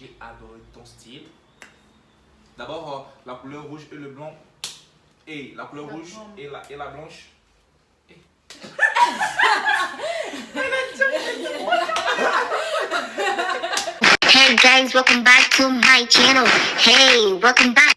J'ai adoré ton style. D'abord, la couleur rouge et le blanc. Et la couleur rouge et la blanche. Hey guys, welcome back to my channel. Hey, welcome back.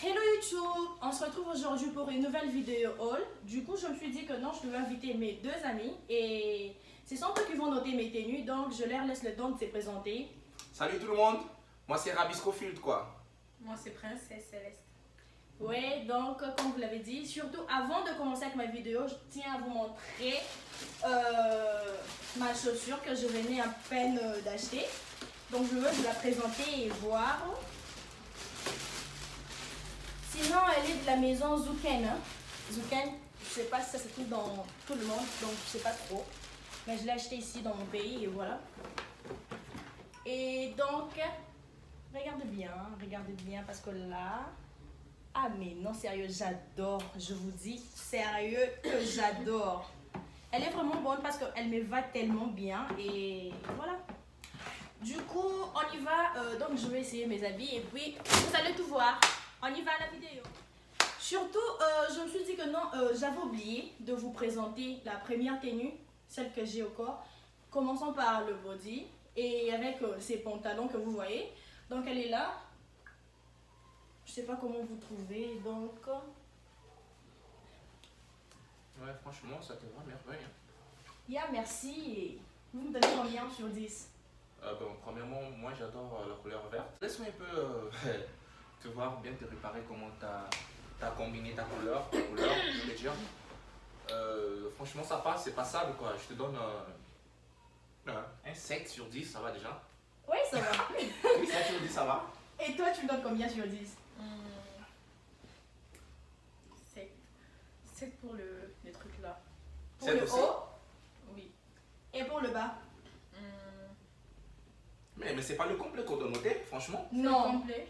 Hello YouTube, on se retrouve aujourd'hui pour une nouvelle vidéo haul. Du coup, je me suis dit que non, je devais inviter mes deux amis et ce sont eux qui vont noter mes tenues, donc je leur laisse le temps de se présenter. Salut tout le monde, moi c'est Rabisco Field quoi. Moi, c'est Princesse Céleste. Ouais, donc comme vous l'avez dit, surtout avant de commencer avec ma vidéo, je tiens à vous montrer ma chaussure que je venais à peine d'acheter. Donc je veux vous la présenter et voir. Sinon, elle est de la maison Zouken. Hein. Zouken, je sais pas si ça se trouve dans tout le monde, donc je sais pas trop. Mais je l'ai acheté ici dans mon pays et voilà. Et donc, regardez bien parce que là... Ah mais non, sérieux, j'adore, je vous dis, sérieux que j'adore. Elle est vraiment bonne parce qu'elle me va tellement bien et voilà. Du coup, on y va, donc je vais essayer mes habits et puis vous allez tout voir. On y va à la vidéo. Surtout, je me suis dit que non, j'avais oublié de vous présenter la première tenue, celle que j'ai au corps. Commençons par le body et avec ces pantalons que vous voyez. Donc elle est là. Je sais pas comment vous trouvez, donc... Ouais, franchement, ça te va merveille. Yeah, merci. Vous me donnez combien sur 10? Premièrement, moi j'adore la couleur verte. Laisse-moi un peu te voir, bien te réparer comment t'as combiné ta couleur, je veux dire. Franchement, ça passe, c'est passable quoi. Je te donne un 7 sur 10, ça va déjà. Oui, ça va. 7 sur 10, ça va. Et toi, tu me donnes combien sur 10? 7. 7 pour le truc là. Pour 7 le aussi? haut Oui. et pour le bas? Mais c'est pas le complet qu'on doit noter, franchement. Non. Complet.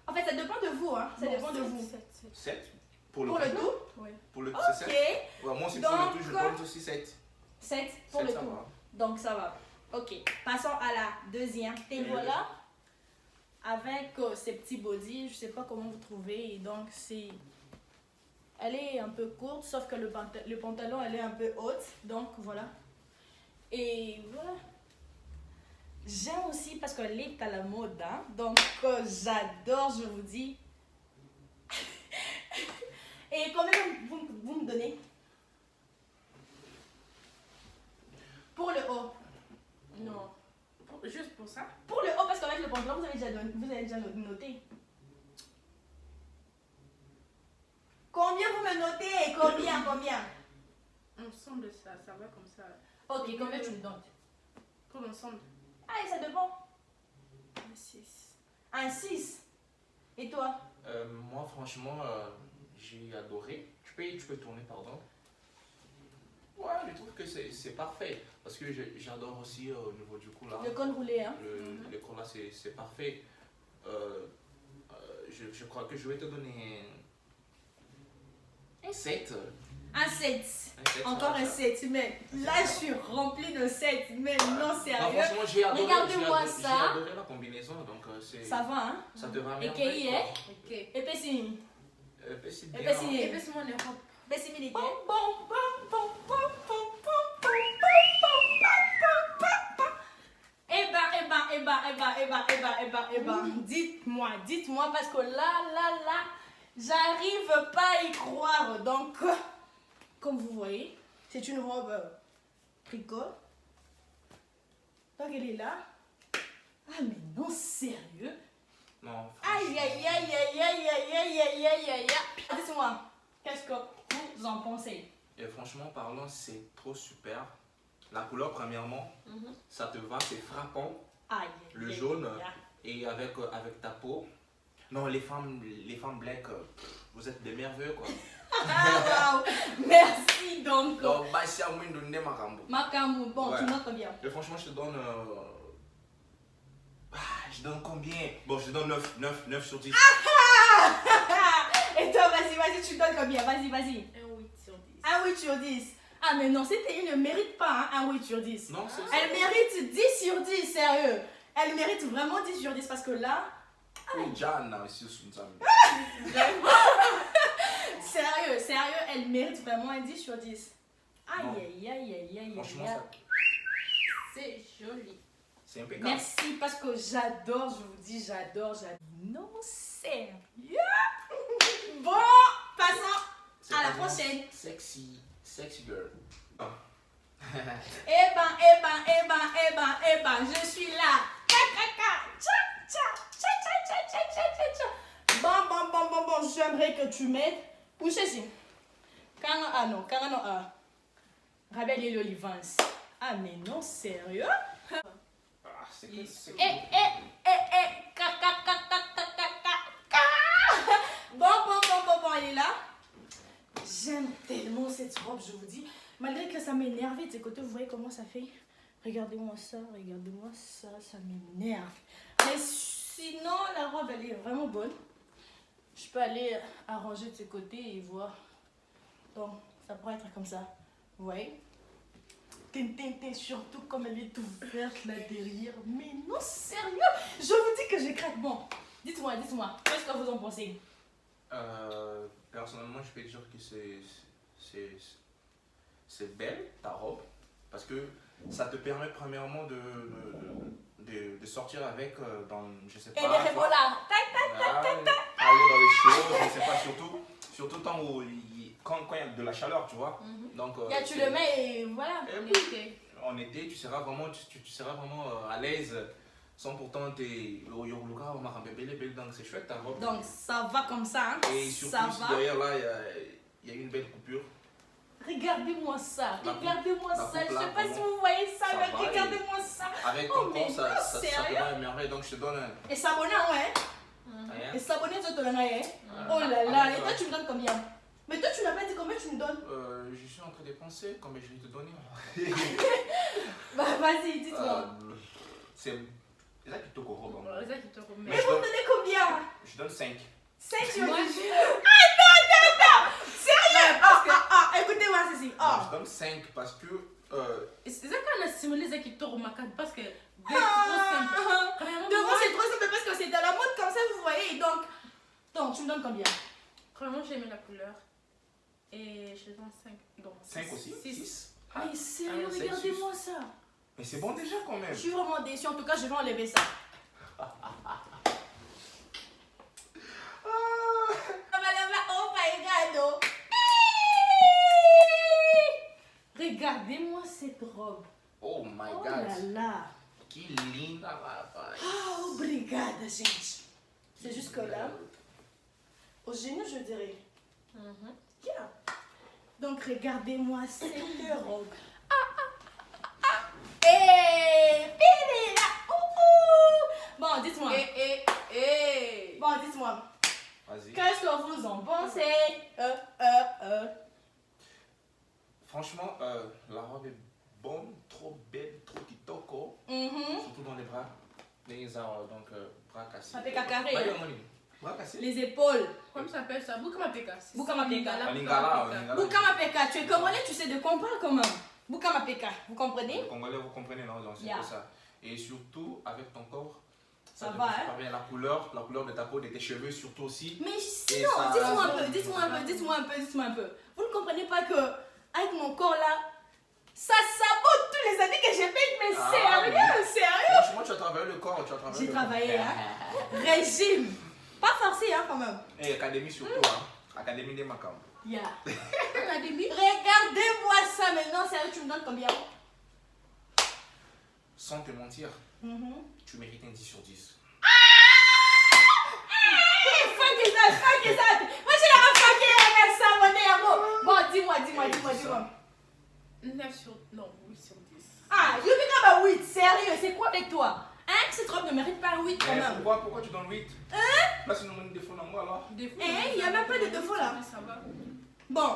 En fait, ça dépend de vous, hein. Ça dépend de vous. 7. 7 pour Pour le complet. tout? Oui. Pour le tout, Ok. c'est 7. Ouais, moi aussi pour Donc, le tout, je donne aussi 7. 7 pour 7, le ça tout. va. Donc, ça va. Ok. Passons à la deuxième. Et voilà. Avec ces petits bodys, je sais pas comment vous trouvez. Donc, c'est... Elle est un peu courte, sauf que le pantalon, elle est un peu haute. Donc, voilà. Et voilà. J'aime aussi parce qu'elle est à la mode. Hein? Donc, j'adore, je vous dis. Et combien vous me donnez? Pour le haut. Non. Juste pour ça. Pour le haut, parce qu'avec le pantalon, vous avez déjà noté. Combien vous me notez? Combien? Ensemble, ça va comme ça. Ok, combien tu me donnes? Pour l'ensemble. Ah, et ça dépend. 6. Un 6. Et toi? Moi, franchement, j'ai adoré. Tu peux tourner, pardon. Ouais, je trouve que c'est parfait. Parce que j'adore aussi au niveau du cou là. Le col roulé, hein? Le col là, c'est parfait. Je crois que je vais te donner un 7. Un 7. Un 7, Encore ça un va. 7. Mais là, je suis remplie de 7. Mais non, Non, sérieux. franchement, j'ai adoré. Regardez-moi J'ai ça. adoré la combinaison. Donc, Ça va, hein? ça te va Et bien. qui est? Ok. Et puis, si. C'est Et bien. puis, si. Épaisse-moi les robes. Pessimilité. Dites-moi, parce que là, j'arrive pas à y croire. Donc, comme vous voyez, c'est une robe tricot. Donc, elle est là. Ah, mais non, sérieux? Non, Aïe, aïe, aïe, aïe, aïe, aïe, aïe, aïe, aïe, aïe. Dites-moi, qu'est-ce que vous en pensez? Et franchement parlant, c'est trop super. La couleur, premièrement, ça te va, c'est frappant. Aïe. Le aïe, jaune aïe, aïe. et avec ta peau. Non, les femmes black, vous êtes des merveilleux quoi. Ah, waouh. Merci donc. Donc, bah, c'est à moi de donner ma rambo. Makamou, bon, Ouais. tu notes combien? Et franchement, je te donne. Je donne combien? Bon, je te donne 9 sur 10. Et toi, vas-y, tu donnes combien? Vas-y. Un 8 sur 10. Un 8 sur 10. Ah, mais non, c'était une ne mérite pas hein, un 8 sur 10. Non, c'est Elle mérite 10 sur 10, sérieux. Elle mérite vraiment 10 sur 10 parce que là, Jana aussi, Sunzami. sérieux, elle mérite vraiment un 10 sur 10. Non. Aïe. Franchement, ça, C'est joli. c'est impeccable. Merci parce que j'adore, je vous dis, j'adore. Non, sérieux. Bon, passons C'est à la vraiment prochaine. Sexy girl. Eh ben, je suis là. Bon, j'aimerais que tu m'aides. Où ceci? Non. Rabel et l'Olivance. Ah, mais non, sérieux? Ah, c'est que c'est Bon, elle est là. J'aime tellement cette robe, je vous dis. Malgré que ça m'énerve de tes côtés, vous voyez comment ça fait? Regardez-moi ça, ça m'énerve. Mais sinon, la robe, elle est vraiment bonne. Je peux aller arranger de ses côtés et voir. Donc, ça pourrait être comme ça. Vous voyez? Surtout comme elle est ouverte là derrière. Mais non, sérieux, je vous dis que je craque. Bon, dites-moi, qu'est-ce que vous en pensez? Personnellement, je peux dire que c'est belle ta robe parce que ça te permet premièrement de sortir avec dans, je sais pas, Et les rébolards. aller dans les choses, je sais pas, surtout tant où quand il y a de la chaleur, tu vois. Donc, Là, tu le mets et voilà. en été, tu seras vraiment, à l'aise sans pourtant donc c'est chouette ta robe. Donc, ça va comme ça. Hein? Et surtout, ça si va. derrière là, il y a une belle coupure. Regardez-moi ça. La Regardez-moi coupe ça. Je là, sais pas si vraiment, vous voyez ça, ça mais va, regardez-moi ça. Avec Oh, ton mais corps, non, ça te sérieux? va émerveiller. Donc, je te donne un. Et s'abonner, ouais. Rien. Et s'abonner, tu te donnes rien. Oh là là. Et toi, tu me donnes combien? Mais toi, tu n'as pas dit combien tu me donnes? Je suis en train de penser combien je vais te donner. Bah, vas-y, dites-moi. C'est là qui te corrompt. C'est ça qui te remet. Mais vous me donnez combien? Je donne 5. 5 sur 10. Moi, Sérieux? Écoutez-moi ceci. Non, je donne 5 parce que. c'est ça qu'on a simulé ça qui te remarque parce que. De moi, c'est trop simple parce que c'est dans la mode comme ça, vous voyez. Donc, tu me donnes combien? Vraiment, j'ai aimé la couleur. Et je donne 5. Donc, 5 aussi 6. Mais sérieux, c'est regardez-moi ça. Mais c'est bon déjà quand même. Je suis vraiment déçue. En tout cas, je vais enlever ça. Regardez-moi cette robe. Oh my Oh god. là là. Que linda, rapaz. Ah, obrigada, gente. C'est jusque là. Au génie, je dirais. Yeah. Donc, regardez-moi cette robe. Et là. Bon, dites-moi. Bon, dites-moi. Vas-y. Qu'est-ce que vous en pensez? Franchement, la robe est bonne, trop belle, trop kitoko. Surtout dans les bras. Les donc bras cassés. Ça fait carré. Bras cassés. Les épaules. Comment ça s'appelle ça? Boukamapeka. Boukamapeka. Lingala. Boukamapeka, tu es congolais, tu sais de quoi on parle quand même. Boukamapeka, vous comprenez? Les Congolais, vous comprenez, non? Donc, c'est Yeah. pour ça. Et surtout, avec ton corps, Ça te va, fait hein? super bien la couleur de ta peau, de tes cheveux, surtout aussi. Mais Et sinon, ça- dites-moi un peu. Vous ne comprenez pas que avec mon corps là, ça sabote tous les années que j'ai fait, mais Ah, sérieux. Franchement, tu as travaillé le corps, J'ai travaillé, hein. Régime. Pas forcé, hein, quand même. Et académie surtout, hein. Académie des Macam. Yeah. Regardez-moi ça maintenant, sérieux, tu me donnes combien? Sans te mentir, tu mérites un 10 sur 10. Fuck is that? Moi, j'ai la fucké avec ça, mon amour. Bon, dis-moi. 9 sur. Non, 8 sur 10. Ah, you become a 8, sérieux, c'est quoi avec toi? Hein, cette robe ne mérite pas un 8 quand Mais même. pourquoi tu donnes 8? Là, c'est une défaut dans moi, alors. Défaut, Il n'y a même pas de défaut là. Ça va. Bon,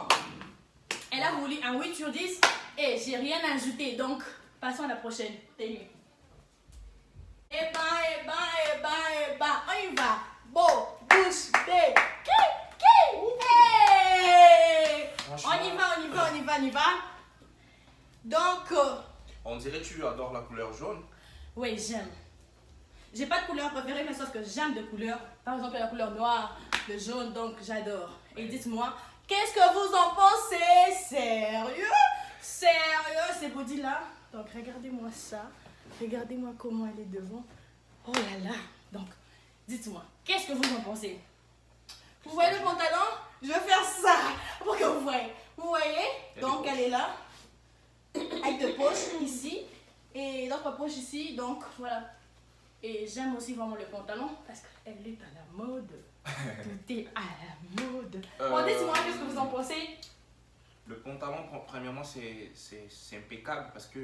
elle a voulu un 8 sur 10 et j'ai rien ajouté, donc passons à la prochaine. Tenue. Eh ben, on y va. Beau, bouche, bée. on y va. Donc, On dirait que tu adores la couleur jaune. oui, j'aime. J'ai pas de couleur préférée, mais sauf que j'aime de couleurs. Par exemple, la couleur noire, le jaune, donc j'adore. Et dites-moi, qu'est-ce que vous en pensez? Sérieux? Sérieux, ces body-là? Donc, regardez-moi ça. Regardez-moi comment elle est devant. Oh là là. Donc, dites-moi, qu'est-ce que vous en pensez? Vous voyez le pantalon? Je vais faire ça pour que vous voyez. Vous voyez? Donc, elle est là. Avec deux poches ici. Et d'autres poches ici. Donc, voilà. Et j'aime aussi vraiment le pantalon parce qu'elle est à la mode. Tout est à la mode. Bon, dites-moi, qu'est-ce que vous en pensez? Le pantalon, premièrement, c'est impeccable parce que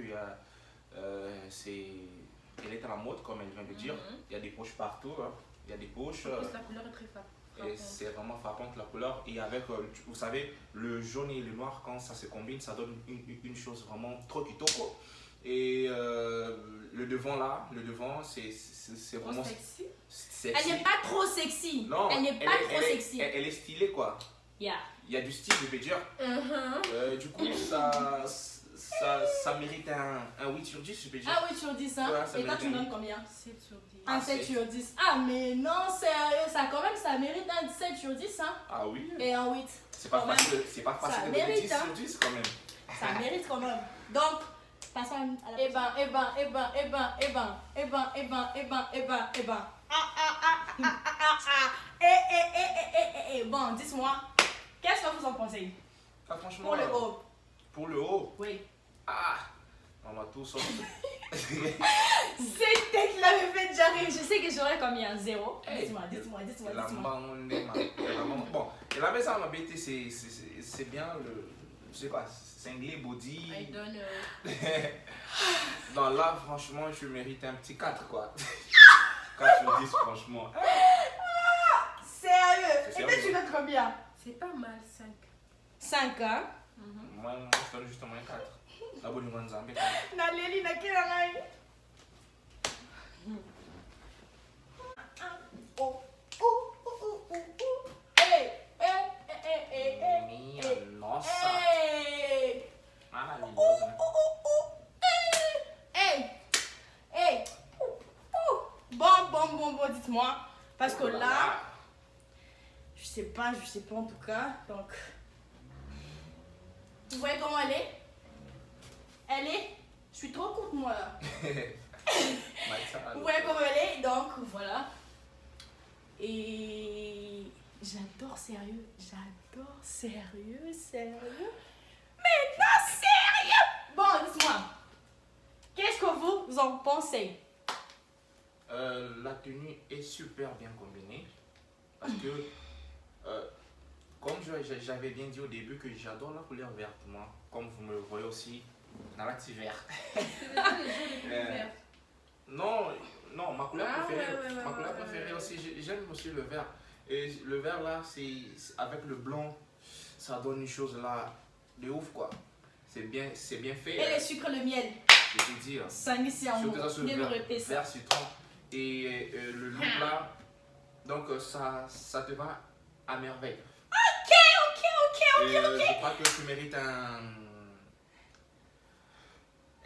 elle est à la mode, comme elle vient de dire. Il y a des poches partout. Hein. Il y a des poches. La couleur est très frappante. Et c'est vraiment frappante la couleur. Et avec, vous savez, le jaune et le noir, quand ça se combine, ça donne une chose vraiment trop kitoko. Et le devant là, c'est vraiment Trop sexy. sexy. Elle n'est pas trop sexy. Non, Elle n'est pas trop sexy. Elle est stylée quoi. Yeah. Il y a du style, je peux dire. Du coup, ça mérite un 8 sur 10, je peux dire. Ah oui, sur 10, hein? Ouais, ça Et toi, tu me mérite donnes combien? 7 sur 10. Un 7 7. sur 10. Ah, mais non, sérieux, ça quand même, ça mérite un 7 sur 10, hein? Ah oui. Et un 8. C'est pas quand même. facile, Ça de donner mérite, 10 hein. sur 10 quand même. Ça mérite quand même. Donc, passons à la Bon, dites-moi, qu'est-ce que vous en pensez? Ah, franchement, Pour le haut. Pour le haut. Oui. Ah, on m'a tout sorti. C'était que l'avait fait jarrer. Je sais que j'aurais combien? 0. Hey, Dites-moi. La maman, bon, et la maison m'a bêté, c'est bien le. Je sais pas, cinglé, body. Elle donne. Non, là, franchement, je mérite un petit 4 quoi. 4 sur 10, franchement. Sérieux? C'est Et sérieux. toi, tu notes combien? C'est pas mal, 5. 5, hein? Moi, je donne justement un 4. La bonne grande zambie. Naleli na kila ngai. Nossa, Hey! maravilhoso, né? Hey! Bon, dites-moi. Parce que Oh là là, là. je sais pas en tout cas. Donc, vous voyez comment elle est? Je suis trop courte moi là. Vous voyez comment elle est? Donc, voilà. Et j'adore sérieux. Mais non, sérieux! Bon, dites-moi. Qu'est-ce que vous en pensez? La tenue est super bien combinée parce que, comme j'avais bien dit au début que j'adore la couleur verte, moi, comme vous me le voyez aussi dans la petite vert. C'est déjà les jeux les plus verts. Non, ma couleur Ah, préférée, ouais, ma couleur ouais, préférée ouais. aussi, j'aime aussi le vert. Et le vert là, c'est avec le blanc, ça donne une chose là de ouf quoi. C'est bien fait. Et le sucre, le miel. Je peux dire. Ça ici en Surtout mot. dans ce Bien répéter ça. vert citron. Et le look là, donc ça te va à merveille. Ok. Je crois que tu mérites un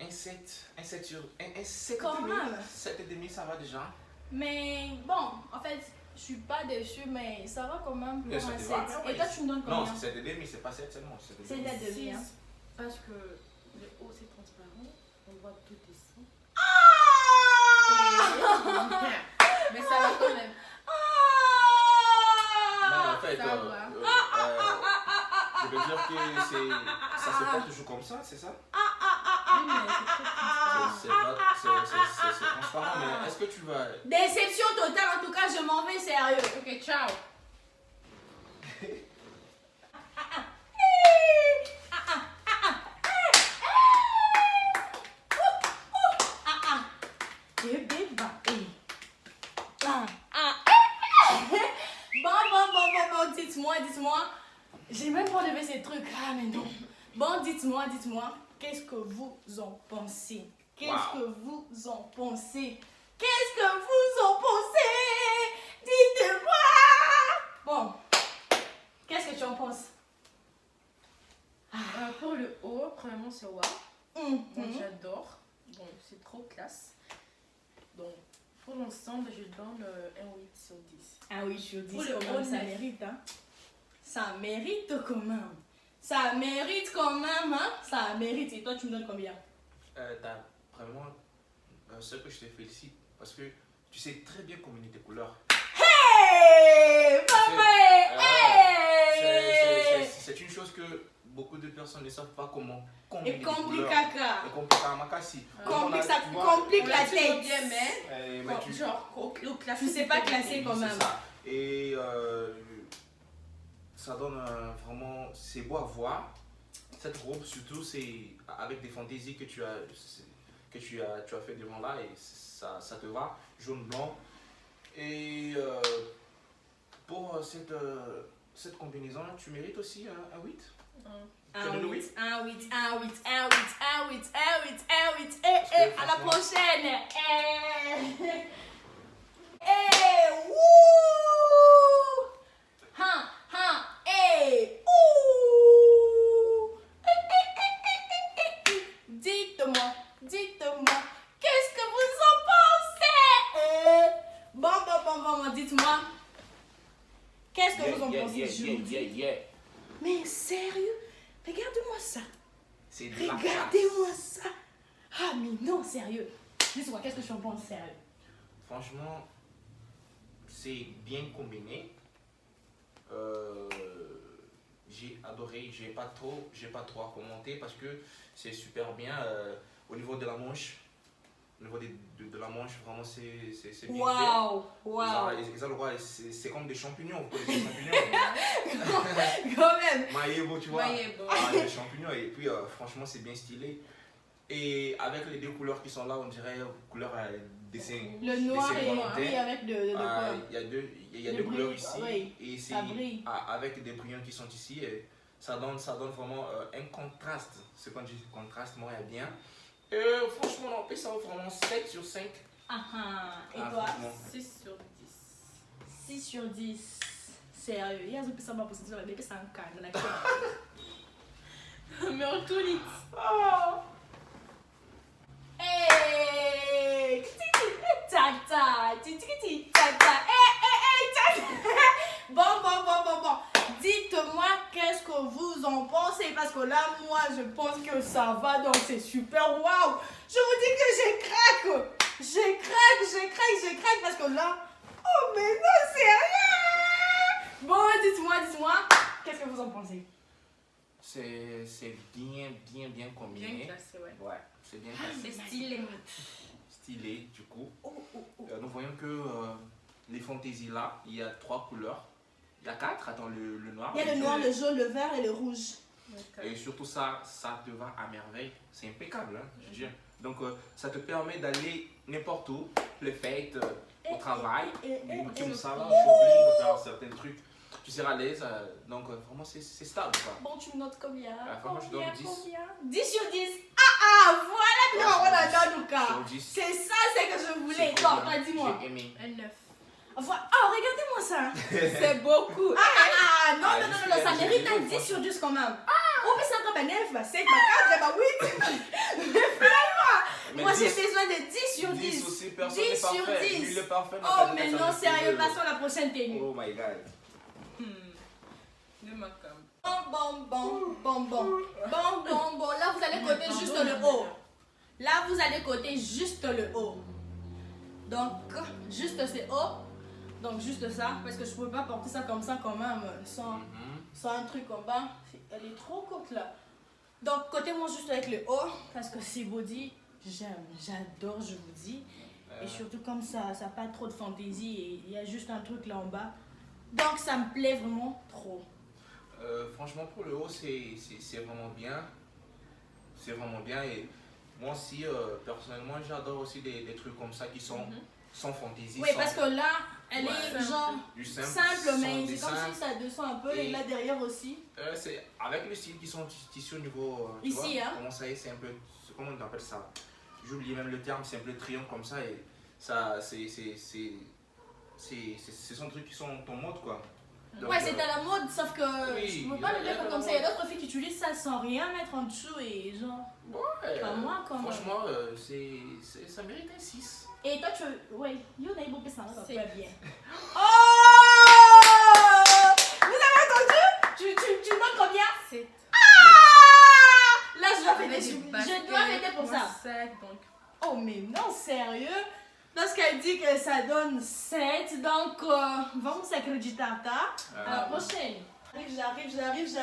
7 sur 7 Quand même. 7 et demi, ça va déjà. Mais bon, en fait, je suis pas déçue, mais ça va quand même pour Mais ça un te 7. va, Et toi, tu me donnes Non, combien? c'est 7 et demi, c'est pas 7 seulement. C'est la demi. Hein. Parce que le haut c'est transparent, on voit tout ici. Mais ça va quand même. Non, en fait, Ça va. je veux dire que ça se passe toujours comme ça, c'est ça? Oui, mais c'est très transparent. C'est transparent, mais est-ce que tu vas... Déception totale, en tout cas, je m'en vais sérieux. Ok, ciao. Bon, dites-moi. J'ai même pas levé ces trucs. Ah, mais non. Bon, dites-moi. Qu'est-ce que vous en pensez? Qu'est-ce que vous en pensez? Dites-moi. Bon, qu'est-ce que tu en penses? Pour le premièrement, c'est waouh. Donc, j'adore. Donc, c'est trop classe. Donc, pour l'ensemble, je donne un 8 sur 10. Ah oui, sur 10 Pour le quand même, ça honnête. mérite, hein. Ça mérite quand même. Ça mérite quand même, hein. Ça mérite. Et toi, tu me donnes combien? T'as vraiment ce que je te félicite parce que tu sais très bien combiner tes couleurs. Hey, papa, hey. C'est une chose que beaucoup de personnes ne savent pas comment combiner Et des complique couleurs. caca. Et complique à Makassi. Complique, ça Tu vois, complique On la l'a toujours tête. bien, mais mais bon, tu- genre, au classé. Tu sais pas classer quand c'est même. ça. Et ça donne vraiment, c'est beau à voir. Cette robe surtout, c'est avec des fantaisies que tu as fait devant là et ça te va, jaune blanc. Et pour cette combinaison, tu mérites aussi un 8. Un Tu as donné 8, huit? un 8, un 8, un 8, un 8, un 8, un 8. Eh, à la franchement- prochaine. Wouh. Ouh. Dites-moi, qu'est-ce que vous en pensez? Bon, dites-moi. Qu'est-ce que vous en pensez? Je vous dis. Mais sérieux? Regardez-moi ça. C'est de la Regardez-moi ça. Ah, mais non, sérieux. Dis-moi, qu'est-ce que tu en penses, sérieux? Franchement, c'est bien combiné. J'ai adoré, j'ai pas trop à commenter parce que c'est super bien au niveau de la manche. Au niveau de la manche, vraiment c'est bien Waouh, fait. waouh. Ils ont le droit, c'est comme des champignons, vous connaissez les champignons. Quand même. Maïebo, tu vois. Maïebo. Ah, les champignons, et puis franchement c'est bien stylé. Et avec les deux couleurs qui sont là, on dirait couleur dessin. Le noir dessin et volontaire. oui, avec de Ah, quoi? il y a Le deux couleurs brille, ici oui, et c'est ça brille. avec des brillants qui sont ici et ça donne vraiment un contraste. Ce qu'on dit contraste moi est bien. Franchement non, ça vaut vraiment 7 sur 5. Ah ah. Et Ah, toi? franchement. 6 sur 6 sur 10. Sérieux. Il y a des personnes qui sont mais ça en calme. 10. Mais on tout lit. Hey! Tata! Titi tata! Hey! Bon. Dites-moi qu'est-ce que vous en pensez parce que là, moi, je pense que ça va donc c'est super waouh! Je vous dis que je craque parce que là, oh mais non, sérieux! Bon, dites-moi, qu'est-ce que vous en pensez? C'est bien combiné. Bien classé, ouais. Ouais, c'est bien classé. C'est stylé. Stylé du coup. Oh. Nous voyons que les fantaisies là, il y a 3 couleurs. Il y a 4, attends, le noir. Il y a le noir, le jaune, le vert et le rouge. Et surtout ça te va à merveille. C'est impeccable, hein, je veux dire. Donc ça te permet d'aller n'importe où, les fêtes, au travail, comme ça là, shopping, de faire certains trucs. Tu seras à l'aise, donc vraiment c'est stable quoi. Bon, tu me notes combien? Ah, franchement, je donne 10. Combien? 10 sur 10. Ah, voilà, voilà, Sur Luca. 10. C'est ça, c'est que je voulais. C'est Bon, cool, toi, hein. dis-moi. J'ai aimé. Un 9. Voilà. Oh, regardez-moi ça. C'est beaucoup. Non, Ah, ça j'ai mérite un aimé, 10 sur 10 quand même. Ah. Oh, mais c'est encore 9, 5, 4, 8. Mais Moi, j'ai 10, besoin de 10 sur 10. 10 aussi, personne 10 n'est sur parfait. 10. Nul est parfait. n'a Oh, pas de mais personne non, de sérieux, fidèle. passons à la prochaine tenue. Oh my god. Ne m'accorde. Bon. Là, vous allez coter juste le haut. Là, vous allez coter juste le haut. Donc, juste c'est haut. Donc, juste ça. Parce que je ne peux pas porter ça comme ça quand même. Sans un truc en bas. Elle est trop courte là. Donc, cotez-moi juste avec le haut. Parce que c'est body. J'adore, je vous dis. Et surtout comme ça n'a pas trop de fantaisie. Et il y a juste un truc là en bas. Donc, ça me plaît vraiment trop. Franchement, pour le haut, c'est vraiment bien. C'est vraiment bien. Et moi aussi, personnellement, j'adore aussi des trucs comme ça qui sont sans fantaisie. Oui, parce que là, elle est genre du simple, sans mais c'est dessin. comme si ça descend un peu. Et là derrière aussi. C'est avec le style qui sont tissus au niveau. Tu Ici, vois, hein. comment ça est, c'est un peu. Comment on appelle ça? J'oublie même le terme, c'est un peu triangle comme ça. Et ça, c'est son truc qui sont en mode quoi. Donc, Ouais, c'est à la mode, sauf que oui, je peux pas le mettre comme ça. Il y a d'autres filles qui utilisent ça sans rien mettre en dessous et genre. Ouais, Pas moi, quand même. franchement, ça mérite un 6. Et toi, tu veux. Ouais, yo, n'a pas ça va C'est- pas bien. Oh! Vous avez entendu? Tu demandes combien? C'est Là, je dois on a fêter. des Je baskets, dois fêter pour ça. un sac, donc Oh, mais non, sérieux? Lorsqu'elle dit que ça donne 7, donc vamos acreditar. À la prochaine. J'arrive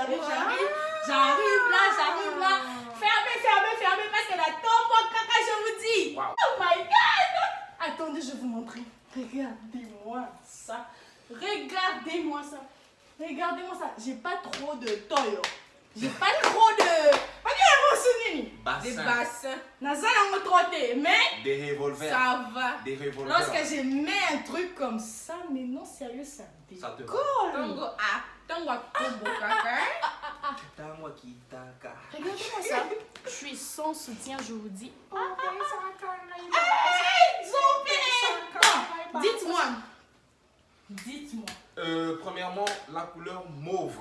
là. Fermez, parce que la tombe au caca, je vous dis. Wow. Oh my god! Attendez, je vais vous montrer. Regardez-moi ça. Regardez-moi ça. J'ai pas trop de toyo. J'ai pas trop de. des Bassin, bassins, Naza n'a trotté, mais des revolvers. ça va. Des revolvers. lorsque je mets un truc comme ça, mais non, sérieux, ça Ça te va. décolle. Tango a combo caca. T'as moi qui t'aca. Regardez-moi ça. Je suis sans soutien, je vous dis. Dites-moi. Premièrement, la couleur mauve.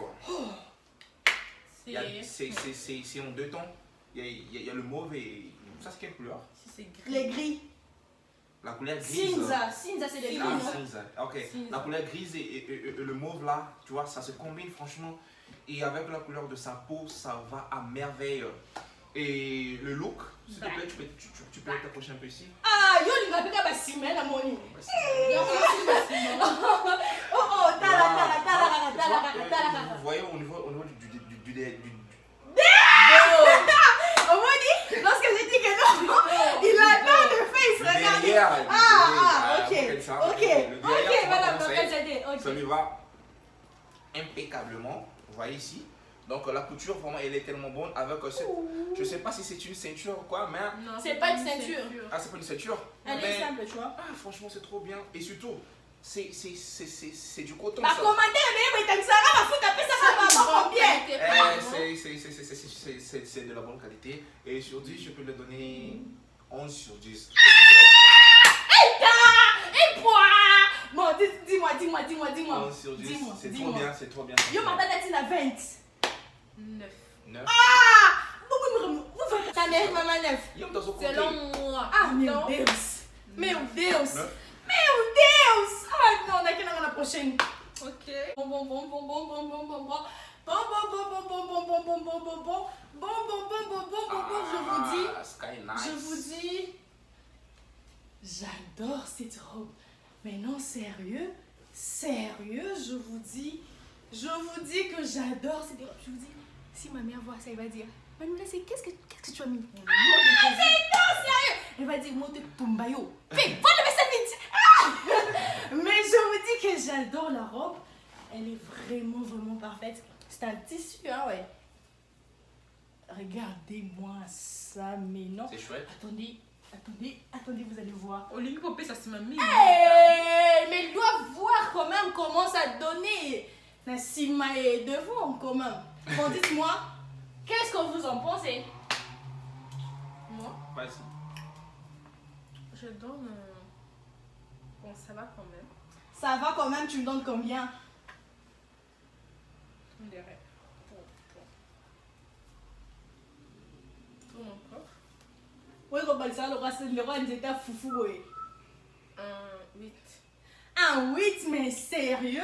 C'est C'est en deux tons. Il y a le mauve et. Ça, c'est quelle couleur? gris. Les gris. La couleur grise. Cinza, c'est des gris. Ah, non? cinza. Ok. Cinza. La couleur grise et le mauve là, tu vois, ça se combine franchement. Et avec la couleur de sa peau, ça va à merveille. Et le look, s'il te plaît, tu peux t'approcher un peu ici. Ah, yo, il m'a fait un ciment à mon lit. Oh, Vous voyez au niveau du Omoni, lorsque j'ai dit que non, il a tant de face, regardez. derrière. Ok, madame, donc elle s'était. Ça lui va impeccablement. Vous voyez ici. Donc la couture, vraiment, elle est tellement bonne avec cette. Je sais pas si c'est une ceinture ou quoi, mais. Non, C'est pas une ceinture. Ah, c'est pas une ceinture. Elle mais- est simple, tu vois. Ah, franchement, c'est trop bien. Et surtout, c'est du coton. Bah, ça. commentaire, mais t'as ça va foutre après ça va combien? C'est de la bonne qualité. Et sur 10, je peux le donner 11 sur 10. Et quoi? Bon, dis-moi. 11 sur 10. Dis-moi, C'est trop dis-moi. bien, c'est trop bien. Yo, ma date est à 20. 9. 9. Vous faites ta mère, maman 9. Yo, dans son côté. Selon moi. Ah, meu Non. Deus. Meu Deus. Neuf. Meu Deus. Ah, non, on a qu'à la prochaine. Ok. Je vous dis, j'adore cette robe. Mais non, sérieux, je vous dis que j'adore cette robe. Je vous dis, si ma mère voit ça, elle va dire, Manoula, qu'est-ce que tu as mis? Non, sérieux. Elle va dire, moi, t'es Tumbayo. Fais, va lever ça vite. Mais je vous dis que j'adore la robe. Elle est vraiment parfaite. C'est un tissu, hein, ouais. Regardez-moi ça, mais non. C'est chouette. Attendez, vous allez voir. Au lieu de popper, ça se m'a mis. Hey, mais ils doivent voir quand même comment ça donnait. La cima est devant quand même. Bon, dites-moi, qu'est-ce que vous en pensez? Moi, Vas-y. je donne. Bon, ça va quand même. Ça va quand même, tu me donnes combien? On dirait. Pour mon prof. Oui, ça, le roi nous était foufou, oui. 8. Un 8, mais sérieux?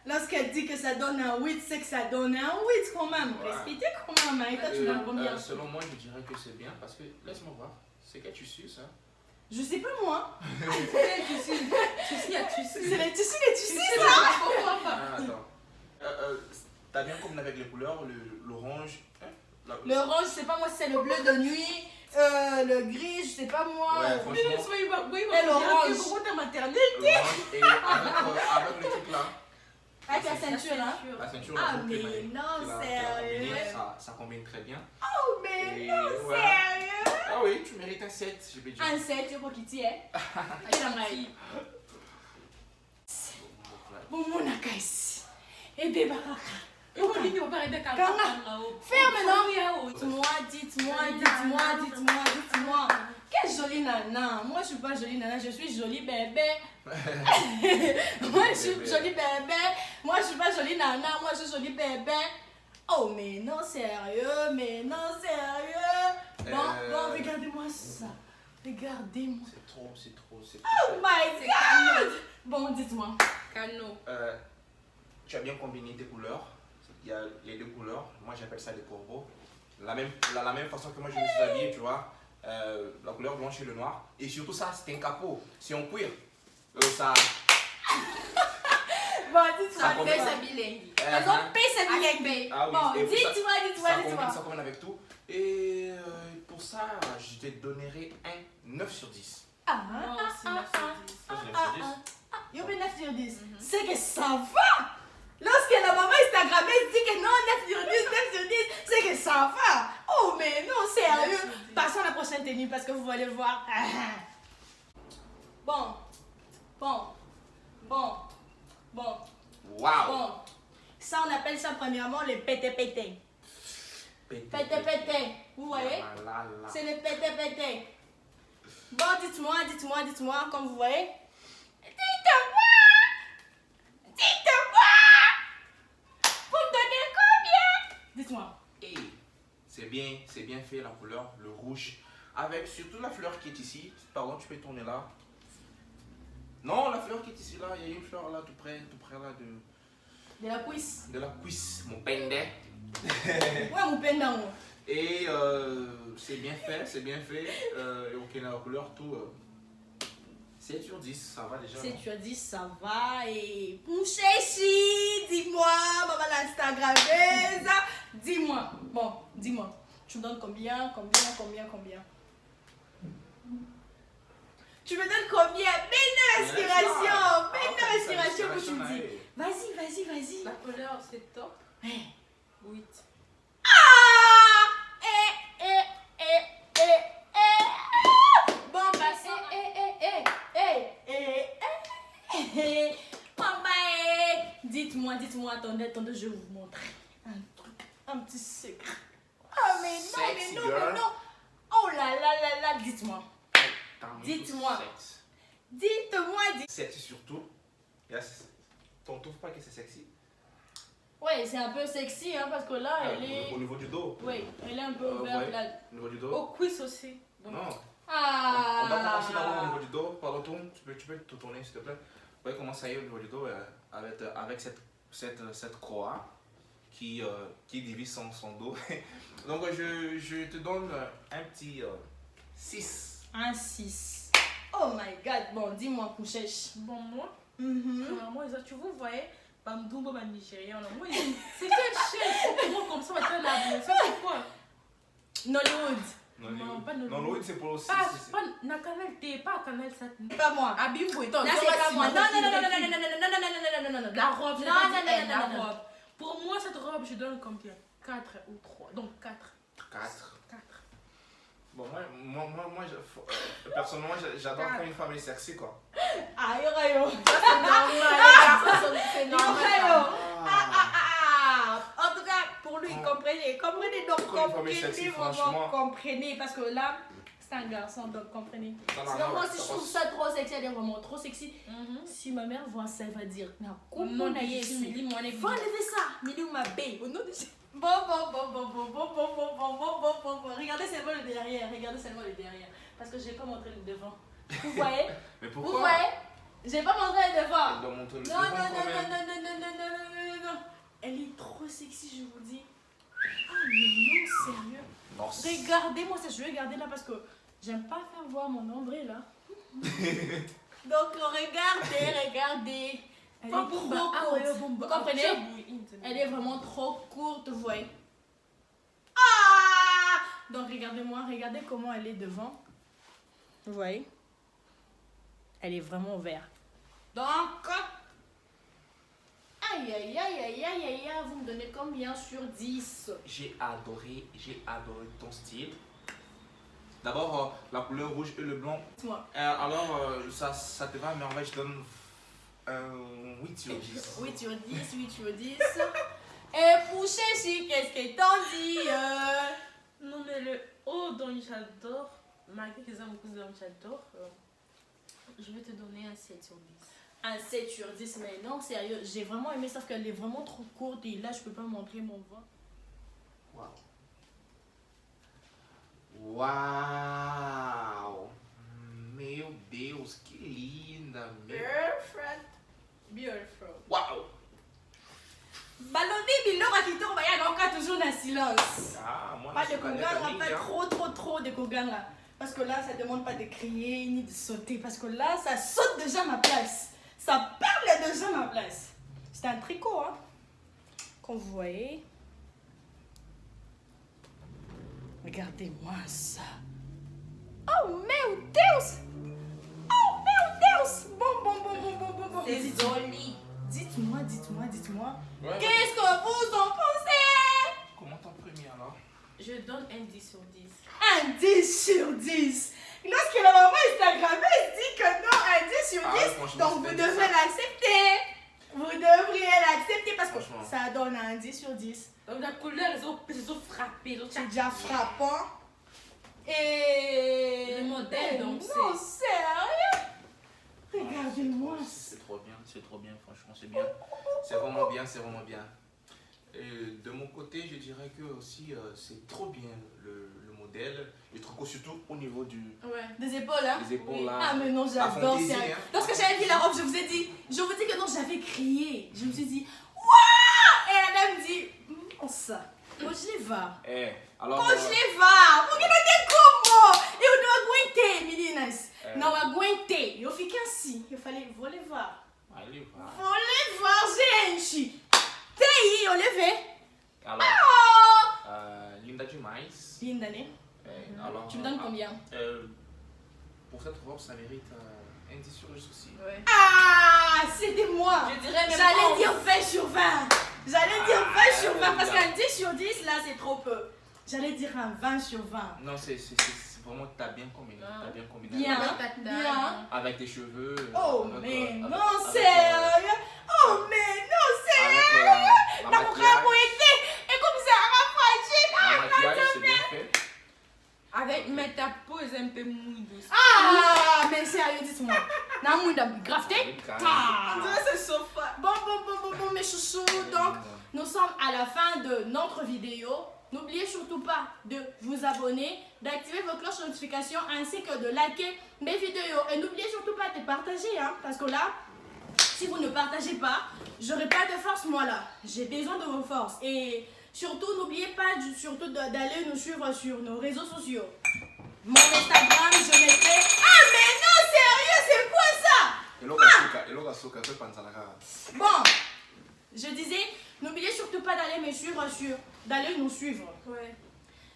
Lorsqu'elle dit que ça donne un 8, c'est que ça donne un 8 quand même. Ouais. Respectez quand même, hein. Et toi, tu donnes combien? Selon moi, je dirais que c'est bien parce que, laisse-moi voir, c'est quel tissu ça? Je sais pas moi. Tu sais, C'est les tissus, ça. Ah, attends. T'as bien combien avec les couleurs, l'orange, hein? Le orange, je sais pas moi si c'est le bleu de nuit. Le gris, je sais pas moi. Ouais, franchement. Et l'orange. maternelle. L'orange et avec le truc là, Avec la ceinture, hein. la ceinture, Ah, la boucle mais qui non, l'a sérieux. combinée, ça combine très bien. Oh, mais Et non, ouais. sérieux. Ah oui, tu mérites un 7, je vais dire. Un 7, tu vois qui t'y est. Bon, mon ici. Et bébé, ferme, non? Dites-moi. Quelle jolie nana. Moi, je suis pas jolie nana, je suis jolie bébé. Moi, je suis jolie bébé. Moi, je suis pas jolie nana, moi, je suis jolie bébé. Oh, mais non, sérieux, mais non, sérieux. Bon, regardez-moi ça. Regardez-moi. C'est trop. Oh my god. Bon, dites-moi. Cano. Tu as bien combiné tes couleurs. Il y a les deux couleurs. Moi, j'appelle ça des corbeaux. La même façon que moi, je me suis habillé, tu vois. La couleur blanche et le noir. Et surtout ça, c'est un capot. C'est en cuir. Ça... Bon, dites-moi. Ça combine. Pesa bilengi. Elles ont payé sa bilingue. Ah oui, Bon, et pour ça- dites-moi. Ça combine avec tout. Et pour ça, je te donnerai un 9 sur 10. Non, c'est 9 sur 10. Ça, c'est 9 sur 10. Yo, mais 9 sur 10. C'est que ça va. Lorsque la maman Instagrammeuse dit que non, 9 sur 10, 9 sur 10, c'est que ça va. Oh, mais non, sérieux. Passons à la prochaine tenue parce que vous allez voir. Bon. Waouh! Ça, on appelle ça premièrement le pété-pété. Pété-pété. Vous voyez? Là. C'est le pété-pété. Bon, dites-moi, comme vous voyez. Dites-moi! Vous me donnez combien? Dites-moi. Et c'est bien fait la couleur, le rouge. Avec surtout la fleur qui est ici. Pardon, tu peux tourner là. Non, la fleur qui est ici là, il y a une fleur là tout près là De la cuisse. de la cuisse, mon pendant. Ouais, mon pendant. Et c'est bien fait. Et ok, la couleur, tout. 7 sur 10, ça va déjà. Si non? tu as dit ça va et Pouchechi, dis-moi, maman l'Instagrammeuse, dis-moi. Bon, dis-moi. Tu me donnes combien? Tu me donnes combien? Peine d'inspiration que tu me dis. Vas-y. La couleur, c'est top. 8. Ah! Bon, passons. Dites-moi, attendez, je vais vous montrer un truc, un petit secret. Ah, mais Sexy non. girl. Oh là, dites-moi. Dites-moi. 7 surtout. Yes. T'en trouves pas que c'est sexy? Ouais, c'est un peu sexy, hein, parce que là, elle est... Au niveau du dos. Oui, elle est un peu ouverte, ouais. là. Au niveau du dos. Au cuisse aussi. Donc, Non. Ah! On va commencer d'abord au niveau du dos. Pardon, tu peux te tourner s'il te plaît. Vous voyez comment ça y est au niveau du dos avec cette croix qui divise son dos. Donc je te donne un petit 6. Un 6. Oh my god. Bon, dis-moi, Pouchèche. bon, moi, Mhm. premièrement, tu vous voyez, Bamdumbo, Nigérian, moi, c'est quelle chaîne? C'est moi comme ça, on va faire la c'est pourquoi? Nollywood. Non, pas Non, Nollywood. l'autre c'est pour aussi. Pas na canal T, pas canal 7. C'est pas moi. Abimbo, Là, c'est pas moi. Non. La robe, Non. la robe. Pour moi, cette robe, je donne combien? 4 ou 3. Donc 4. 4. 4. Bon, moi personnellement, j'adore quand une femme est sexy, quoi. Ah, yo. C'est normal, c'est normal. En tout cas, pour lui, comprenez donc, Quand une femme est sexy, franchement. comprenez, parce que là, c'est un garçon, donc comprenez. Ça n'a Sinon, rien, moi, ça si je trouve passe. ça trop sexy, elle est vraiment trop sexy. Si ma mère voit ça, elle va dire, non, comment on a ici? Va enlever ça, Mili ou ma baie, au nom de... Bon. Regardez seulement le derrière. Parce que je n'ai pas montré le devant. Vous voyez? Mais Vous pourquoi? voyez? Je n'ai pas montré le devant. Elle doit montrer le Non. devant quand même. Non. Elle est trop sexy, je vous dis. Ah, mais non, sérieux. Non, Regardez-moi ça, je vais regarder là parce que j'aime pas faire voir mon nombril là. Donc, regardez. Elle est trop courte. Vous comprenez? Elle est vraiment trop courte, vous voyez. Ah! Donc, regardez comment elle est devant. Vous voyez? Elle est vraiment verte. Donc, aïe, vous me donnez combien sur 10? j'ai adoré ton style. D'abord, la couleur rouge et le blanc. Dites-moi. Alors, ça te va à merveille, je donne 8 sur 10. 8 sur 10. Et pour Chéchi, qu'est-ce que t'en dis? Non, mais le haut dont j'adore, malgré que j'aime beaucoup dont j'adore, je vais te donner un 7 sur 10. Un 7 sur 10, mais non, sérieux, j'ai vraiment aimé, sauf qu'elle est vraiment trop courte et là, je peux pas montrer mon ventre. Uau! Uau! Meu Deus, que linda! Perfect. Beautiful. Uau! Balobi biloko kitoko bayaka oka toujours na silence. Ah, moi, Pas je de suis canette koganga, ninja. pas trop de koganga. Parce que là, ça demande pas de crier ni de sauter. Parce que là, ça saute déjà ma place. Ça parle déjà ma place. C'est un tricot, hein. Comme vous voyez. Regardez-moi ça. Oh, meu Deus! Oh, meu Deus! Bon. C'est joli. Dites-moi. Ouais, Qu'est-ce que vous en pensez? Comment ton premier alors? Je donne un 10 sur 10. Un 10 sur 10. Lorsque la maman Instagrammeuse dit que non, un 10 sur 10, Ah ouais, franchement, donc vous c'est devrez ça. l'accepter. Vous devriez l'accepter parce que Franchement. ça donne un 10 sur 10. Donc la couleur, ils ont frappé. C'est déjà frappant. Et... Le modèle, donc, non, sérieux? Regardez-moi ça. C'est trop bien, franchement, c'est bien. C'est vraiment bien. Et de mon côté, je dirais que aussi, c'est trop bien le modèle, le tricot, surtout au niveau Ouais. Des épaules, hein? des épaules Oui. là. Ah mais non, La j'adore fantaisie, ça. hein. Lorsque j'avais vu la robe, je vous dis que non, j'avais crié. Je me suis dit, waouh! Et la dame dit, nossa, hoje leva. Alors, Hoje leva. Porque não tem como. Eu não aguentei, meninas. É. Não aguentei. Eu fiquei assim. Eu falei, vou levar. allez, voilà. Vou levar, gente. TI, eu levei. Alors, Oh! linda demais. Linda, né? Alors, Tu me donnes combien? Pour cette robe, ça mérite un 10 sur 10 aussi. Ouais. Ah, c'était moi. Je dirais même J'allais 11. dire 20 sur 20. J'allais dire 20 sur 20 parce qu'un 10 sur 10, là, c'est trop peu. J'allais dire un 20 sur 20. Non, c'est vraiment, t'as bien combiné. Ah. T'as bien combiné. Bien, Avec, ta taille. bien. avec tes cheveux. Oh, avec, mais avec- non, avec, sérieux. Oh, mais non, sérieux. avec, La la mujer maquillage, aguenté. Et comme ça, la maquillage, c'est bien fait. Avec mais ta peau est un peu mouille douce. Ah, mais sérieux, dites-moi. N'a mouille de grafté. Oui, quand même. Ah. C'est sofa. Bon, mes chouchous. Donc, nous sommes à la fin de notre vidéo. N'oubliez surtout pas de vous abonner, d'activer vos cloches de notification ainsi que de liker mes vidéos. Et n'oubliez surtout pas de partager, hein, parce que là, si vous ne partagez pas, j'aurai pas de force moi là. J'ai besoin de vos forces. Et surtout, n'oubliez pas surtout d'aller nous suivre sur nos réseaux sociaux. Mon Instagram, je mettrai... Ah mais non, sérieux, c'est quoi ça? Hello, Gasuka, fais penser à la cara. Bon, je disais, n'oubliez surtout pas d'aller me suivre d'aller nous suivre Ouais.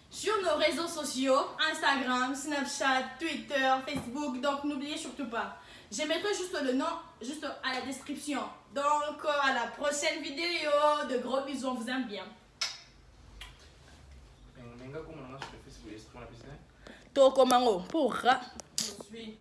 sur nos réseaux sociaux, Instagram, Snapchat, Twitter, Facebook. Donc n'oubliez surtout pas. Je mettrai juste le nom, juste à la description. Donc à la prochaine vidéo. De gros bisous, on vous aime bien. Venga, como no nos fez, si estuviste con la piscina. Toco mango, porra. Je suis.